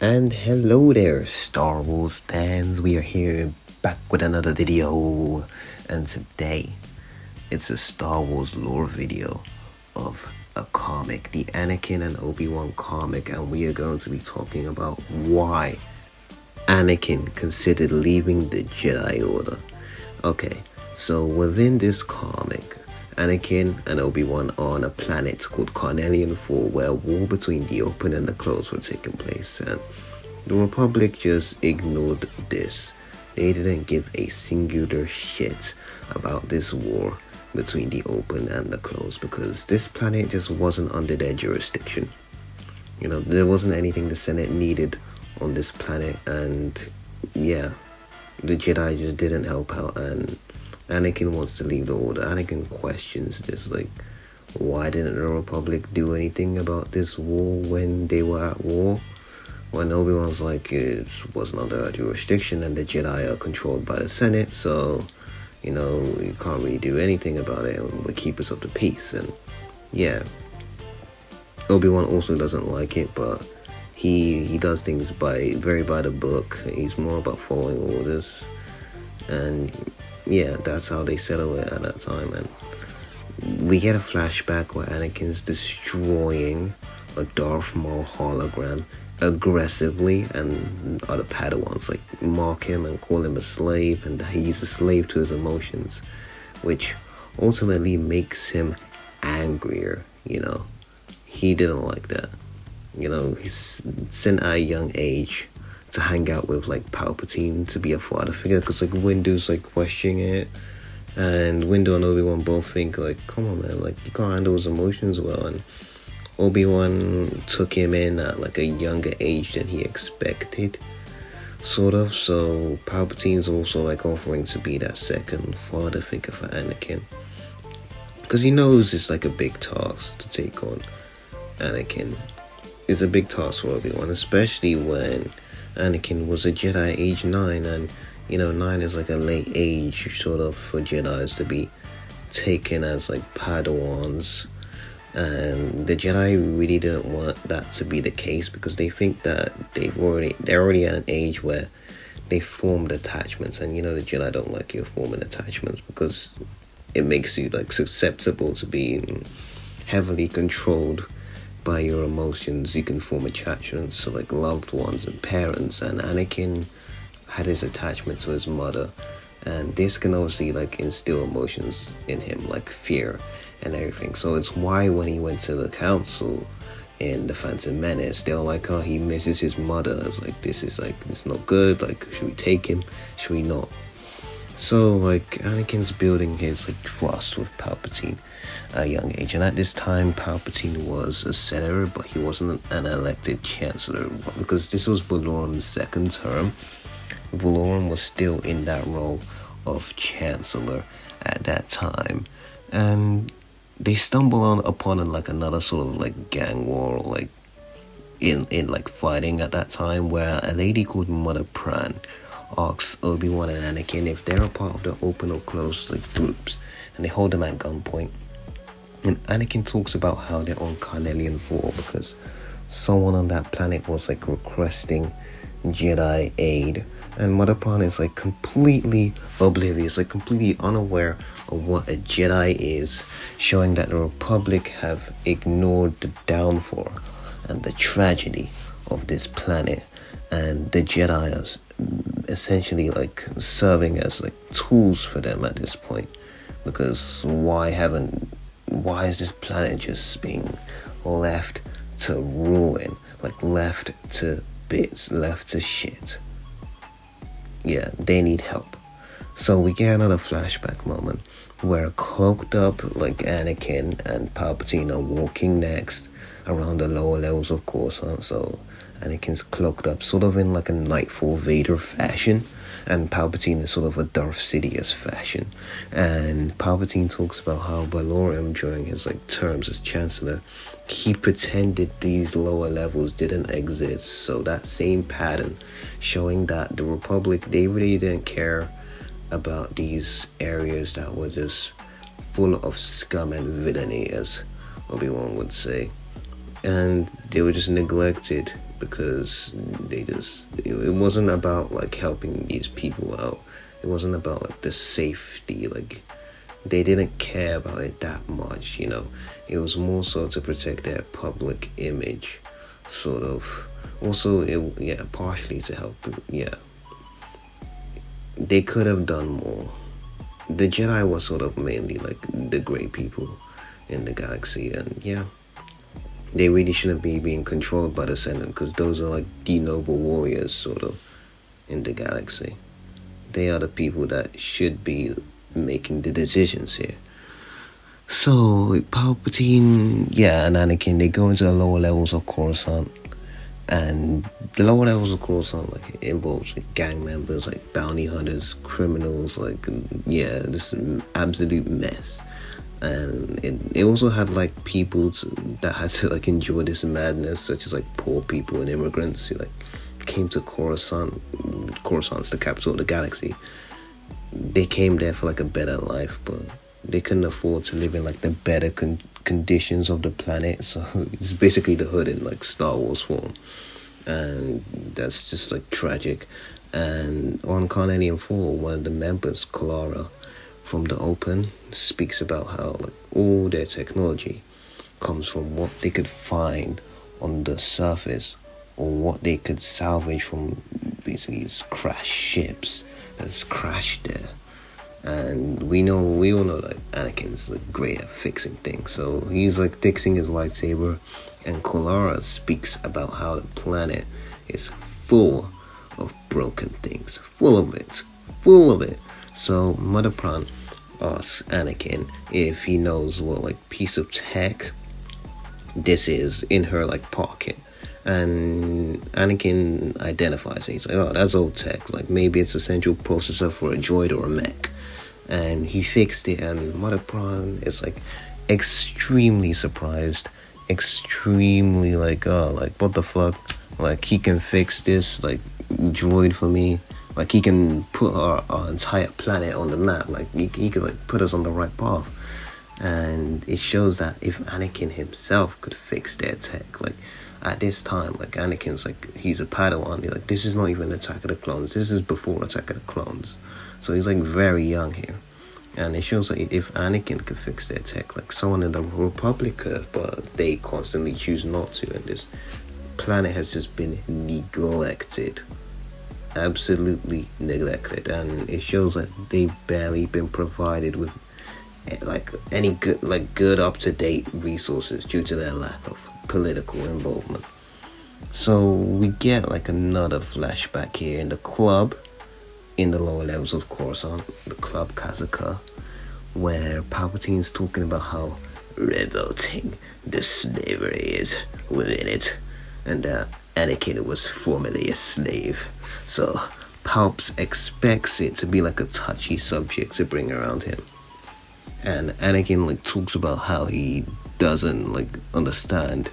And hello there, Star Wars fans. We are here back with another video, and today it's a Star Wars lore video of a comic, the Anakin and Obi-Wan comic, and we are going to be talking about why Anakin considered leaving the Jedi Order. Okay, so within this comic, Anakin and Obi-Wan are on a planet called Cornelian 4 where a war between the open and the closed were taking place, and the Republic just ignored this. They didn't give a singular shit about this war between the open and the closed because this planet just wasn't under their jurisdiction. You know, there wasn't anything the Senate needed on this planet, and yeah, the Jedi just didn't help out, and Anakin wants to leave the Order. Anakin questions this, like, why didn't the Republic do anything about this war when they were at war? When Obi-Wan's like, it wasn't under our jurisdiction and the Jedi are controlled by the Senate, so, you know, you can't really do anything about it, and we keep us up to peace. And yeah, Obi-Wan also doesn't like it, but he does things very by the book. He's more about following orders, and yeah, that's how they settle it at that time. And we get a flashback where Anakin's destroying a Darth Maul hologram aggressively, and other Padawans like mock him and call him a slave, and he's a slave to his emotions, which ultimately makes him angrier. You know, he didn't like that. You know, he's sent at a young age to hang out with like Palpatine, to be a father figure, because like Windu's like questioning it, and Windu and Obi-Wan both think like, come on man, like you can't handle his emotions well. And Obi-Wan took him in at like a younger age than he expected, sort of. So Palpatine's also like offering to be that second father figure for Anakin, because he knows it's like a big task to take on Anakin. It's a big task for Obi-Wan, especially when Anakin was a Jedi age 9, and you know, 9 is like a late age sort of for Jedis to be taken as like Padawans, and the Jedi really didn't want that to be the case because they think that they're already at an age where they formed attachments, and you know the Jedi don't like you forming attachments because it makes you like susceptible to being heavily controlled by your emotions. You can form attachments to like loved ones and parents, and Anakin had his attachment to his mother, and this can obviously like instill emotions in him like fear and everything. So it's why when he went to the council in the Phantom Menace, they were like, oh, he misses his mother. It's like, this is like, it's not good, like should we take him, should we not? So like Anakin's building his like trust with Palpatine at a young age, and at this time Palpatine was a senator, but he wasn't an elected chancellor because this was Valorum's second term. Valorum was still in that role of chancellor at that time, and they stumble upon like another sort of like gang war, like in like fighting at that time, where a lady called Mother Pran asks Obi-Wan and Anakin if they're a part of the open or closed like groups, and they hold them at gunpoint. And Anakin talks about how they're on Cornelian 4 because someone on that planet was like requesting Jedi aid, and Mother Pran is like completely oblivious, like completely unaware of what a Jedi is, showing that the Republic have ignored the downfall and the tragedy of this planet, and the Jedi are essentially like serving as like tools for them at this point, because why is this planet just being left to ruin, like left to bits, left to shit? Yeah, they need help. So we get another flashback moment where a cloaked up like Anakin and Palpatine are walking next around the lower levels of Coruscant. So Anakin's cloaked up sort of in like a Nightfall Vader fashion, and Palpatine is sort of a Darth Sidious fashion. And Palpatine talks about how Valorum, during his like terms as Chancellor, he pretended these lower levels didn't exist. So that same pattern showing that the Republic, they really didn't care about these areas that were just full of scum and villainy, as Obi-Wan would say. And they were just neglected because it wasn't about like helping these people out. It wasn't about like the safety, like they didn't care about it that much, you know. It was more so to protect their public image, sort of. Also, partially to help. Yeah, they could have done more. The Jedi was sort of mainly like the great people in the galaxy, and yeah, they really shouldn't be being controlled by the Senate, because those are like the noble warriors, sort of, in the galaxy. They are the people that should be making the decisions here. So Palpatine, and Anakin, they go into the lower levels of Coruscant, and the lower levels of Coruscant like involves like gang members, like bounty hunters, criminals, like this absolute mess. And it also had like people that had to like endure this madness, such as like poor people and immigrants who like came to Coruscant. Coruscant's the capital of the galaxy. They came there for like a better life, but they couldn't afford to live in like the better conditions of the planet. So it's basically the hood in like Star Wars form, and that's just like tragic. And on Carnelian 4, one of the members, Kalara, from the Open, speaks about how like all their technology comes from what they could find on the surface, or what they could salvage from basically these crashed ships that's crashed there. And we all know that Anakin's like great at fixing things, so he's like fixing his lightsaber, and Kalara speaks about how the planet is full of broken things, full of it. So Mother Pran asks Anakin if he knows what like piece of tech this is in her like pocket, and Anakin identifies it. He's like, oh, that's old tech, like maybe it's a central processor for a droid or a mech. And he fixed it, and Mother Pran is like extremely surprised, extremely like, oh, like what the fuck, like he can fix this like droid for me, like he can put our entire planet on the map, like he could like put us on the right path. And it shows that if Anakin himself could fix their tech, like at this time, like Anakin's like, he's a Padawan, like this is not even Attack of the Clones, this is before Attack of the Clones. So he's like very young here. And it shows that if Anakin could fix their tech, like someone in the Republic could, but they constantly choose not to. And this planet has just been neglected. Absolutely neglected. And it shows that they've barely been provided with like any good up-to-date resources due to their lack of political involvement. So we get like another flashback here in the club, in the lower levels of Coruscant, the Club Kazaka, where Palpatine's talking about how revolting the slavery is within it, and Anakin was formerly a slave. So Palps expects it to be like a touchy subject to bring around him. And Anakin like talks about how he doesn't like understand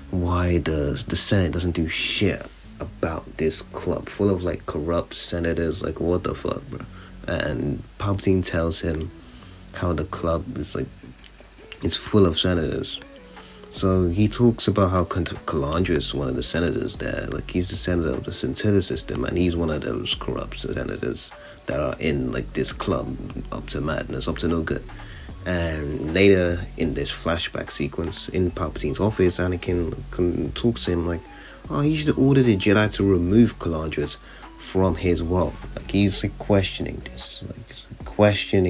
why the Senate doesn't do shit about this club full of like corrupt senators. Like what the fuck, bro? And Palpatine tells him how the club is like, it's full of senators. So he talks about how Calandra is one of the senators there. Like he's the senator of the Scintilla system, and he's one of those corrupt senators that are in like this club up to madness, up to no good. And later in this flashback sequence in Palpatine's office, Anakin talks to him like, oh, he should order the Jedi to remove Calandra from his world. Like he's like questioning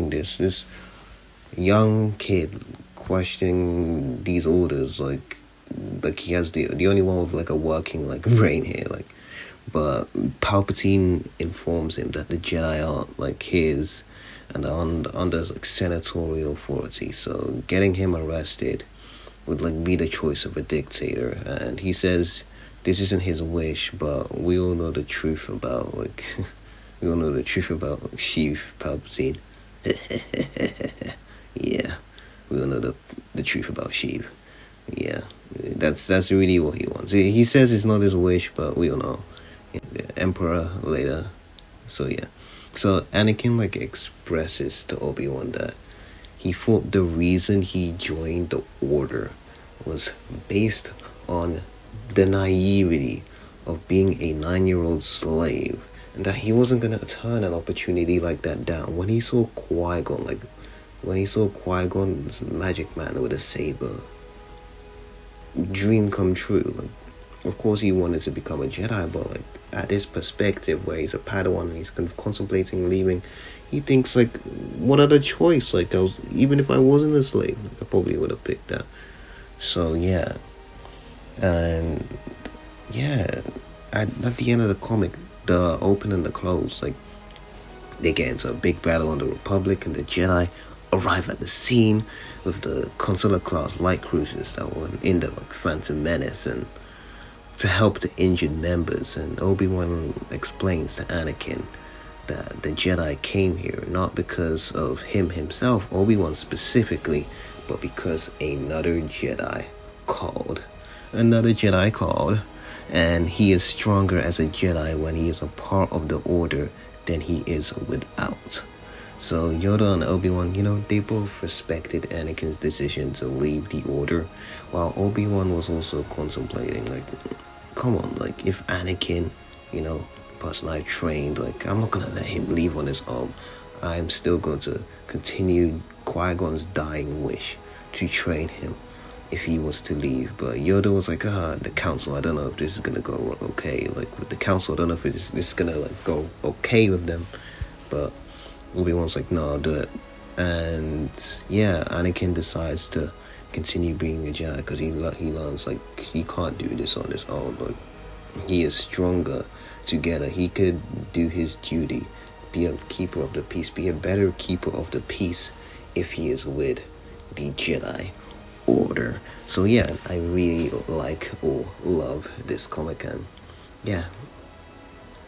this, this young kid questioning these orders, like he has the only one with like a working like brain here, like. But Palpatine informs him that the Jedi aren't like his, and are under like senatorial authority. So getting him arrested would like be the choice of a dictator. And he says this isn't his wish, but we all know the truth about like we all know the truth about like Sheev Palpatine. Yeah, we all know the truth about Sheev. Yeah, that's really what he wants. He says it's not his wish, but we all know. The Emperor later. So yeah. So Anakin like expresses to Obi-Wan that he thought the reason he joined the Order was based on the naivety of being a 9-year-old slave, and that he wasn't gonna turn an opportunity like that down. When he saw Qui-Gon, Qui-Gon's magic man with a saber, dream come true. Like, of course, he wanted to become a Jedi, but like at his perspective, where he's a Padawan and he's kind of contemplating leaving, he thinks like, what other choice? Like, even if I wasn't a slave, I probably would have picked that. So yeah, and yeah, at the end of the comic, the open and the close, like they get into a big battle on the Republic, and the Jedi arrive at the scene with the consular class light cruisers that were in the like Phantom Menace, and to help the injured members. And Obi-Wan explains to Anakin that the Jedi came here not because of him himself, Obi-Wan specifically, but because another Jedi called. And he is stronger as a Jedi when he is a part of the Order than he is without. So Yoda and Obi-Wan, they both respected Anakin's decision to leave the Order, while Obi-Wan was also contemplating, like, come on, like, if Anakin, the person I trained, like, I'm not gonna let him leave on his own. I'm still going to continue Qui-Gon's dying wish to train him if he was to leave. But Yoda was like, the council, I don't know if this is gonna go okay. Like, with the council, I don't know if this is gonna like go okay with them. But Obi-Wan's like, no, I'll do it. And yeah, Anakin decides to continue being a Jedi because he learns like he can't do this on his own. Like, he is stronger together. He could do his duty, be a keeper of the peace, be a better keeper of the peace if he is with the Jedi Order. So yeah, I really like or love this comic, and yeah,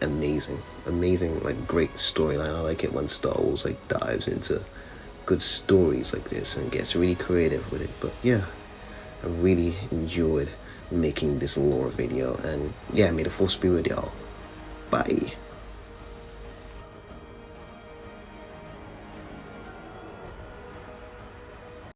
amazing, like great storyline. I like it when Star Wars like dives into good stories like this and gets really creative with it. But yeah, I really enjoyed making this lore video, and yeah, may the force be with y'all. Bye.